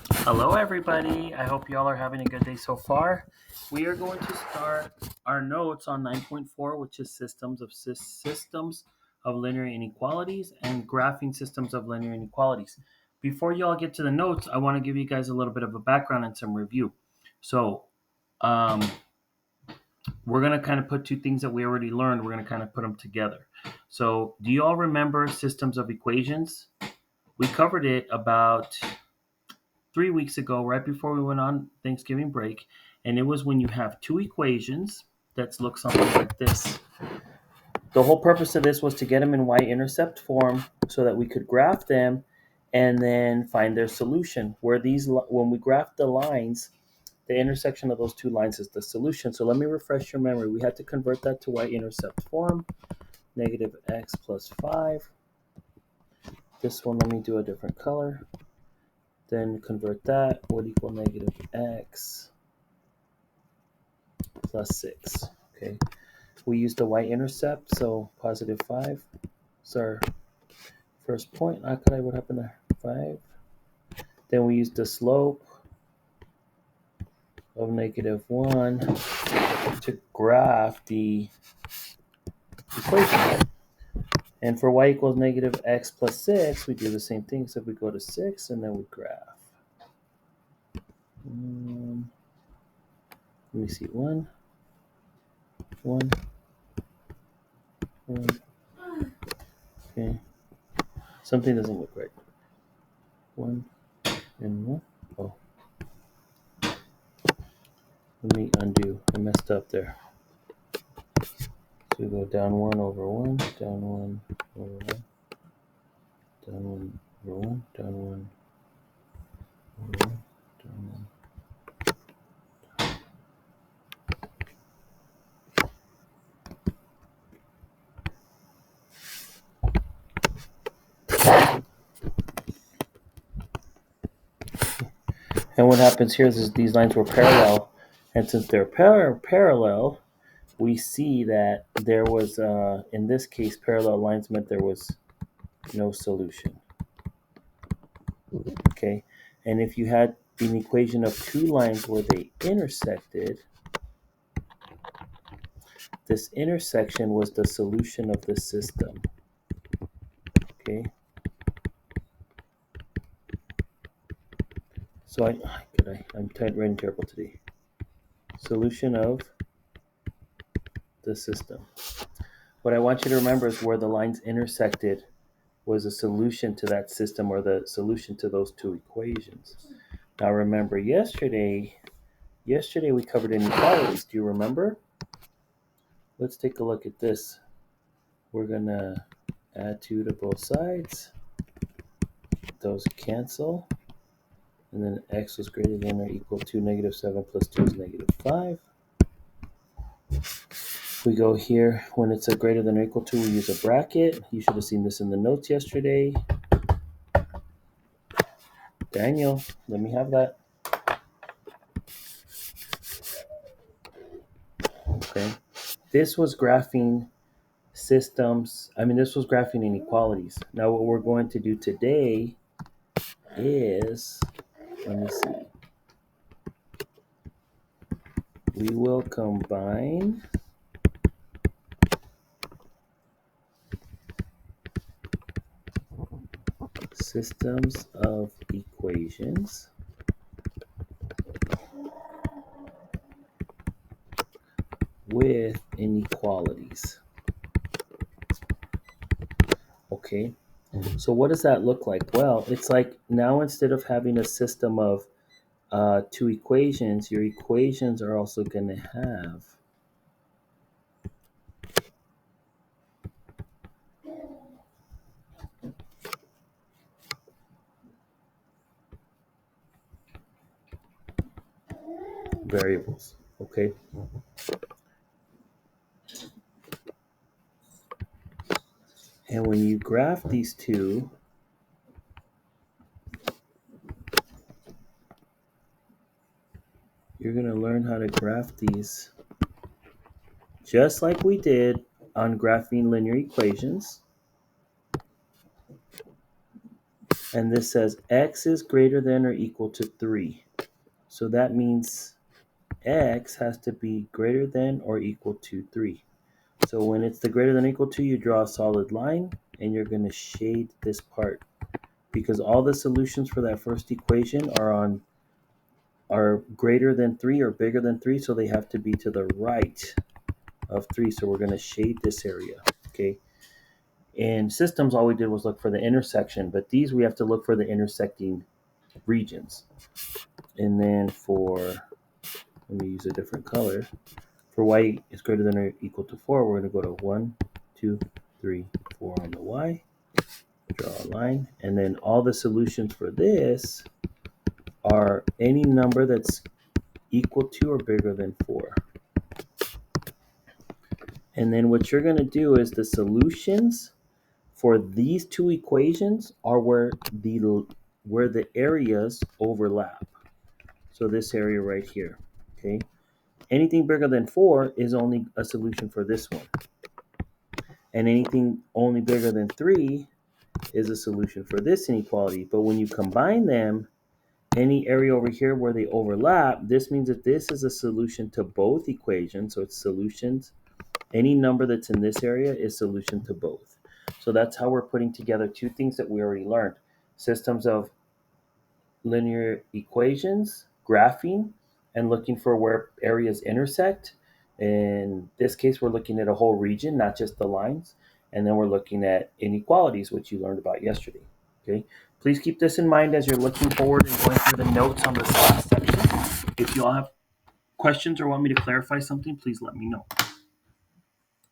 Hello, everybody. I hope you all are having a good day so far. We are going to start our notes on 9.4, which is systems of linear inequalities and graphing systems of linear inequalities. Before you all get to the notes, I want to give you guys a little bit of a background and some review. So, um, we're going to kind of put two things that we already learned, we're going to kind of put them together. So, do you all remember systems of equations? We covered it about 3 weeks ago, right before we went on Thanksgiving break, and it was when you have two equations that look something like this. The whole purpose of this was to get them in y-intercept form so that we could graph them and then find their solution. When we graph the lines, the intersection of those two lines is the solution. So let me refresh your memory. We had to convert that to y-intercept form, negative x plus 5. This one, let me do a different color. Then convert that would equal negative x plus 6. Okay, we use the y-intercept, so positive 5. So our first point. What happened there? 5. Then we use the slope of negative 1 to graph the equation. And for y equals negative x plus 6, we do the same thing. So we go to 6 and then we graph. Let me see. 1, 1, 1. Okay. Something doesn't look right. 1 and 1. Oh. Let me undo. I messed up there. So we go down 1 over 1, down 1 over 1, down 1 over 1, down 1 over 1, down 1. And what happens here is these lines were parallel. And since they're parallel, we see that there was, in this case, parallel lines meant there was no solution. Okay. And if you had an equation of two lines where they intersected, this intersection was the solution of the system. Okay. So I'm writing terrible today. Solution of the system. What I want you to remember is where the lines intersected was a solution to that system or the solution to those two equations. Now remember, yesterday we covered inequalities. Do you remember? Let's take a look at this. We're gonna add 2 to both sides. Those cancel. And then x is greater than or equal to negative 7 plus 2 is negative 5. We go here, when it's a greater than or equal to, we use a bracket. You should have seen this in the notes yesterday. Daniel, let me have that. Okay. This was graphing systems. This was graphing inequalities. Now what we're going to do today is, let me see. We will combine systems of equations with inequalities. Okay, so what does that look like? Well, it's like now instead of having a system of two equations, your equations are also going to have variables. Okay. And when you graph these two, you're going to learn how to graph these just like we did on graphing linear equations. and this says x is greater than or equal to 3. So that means x has to be greater than or equal to 3. So when it's the greater than or equal to, you draw a solid line, and you're going to shade this part, because all the solutions for that first equation are greater than 3 or bigger than 3, so they have to be to the right of 3. So we're going to shade this area, okay? In systems, all we did was look for the intersection, but these we have to look for the intersecting regions. And then let me use a different color. For y is greater than or equal to 4, we're going to go to 1, 2, 3, 4 on the y, draw a line, and then all the solutions for this are any number that's equal to or bigger than 4. And then what you're going to do is the solutions for these two equations are where the areas overlap. So this area right here, okay? Anything bigger than 4 is only a solution for this one. And anything only bigger than 3 is a solution for this inequality. But when you combine them, any area over here where they overlap, this means that this is a solution to both equations. So it's solutions. Any number that's in this area is solution to both. So that's how we're putting together two things that we already learned. Systems of linear equations, graphing, and looking for where areas intersect. In this case, we're looking at a whole region, not just the lines. And then we're looking at inequalities, which you learned about yesterday. Okay. Please keep this in mind as you're looking forward and going through the notes on this last section. If you all have questions or want me to clarify something, please let me know.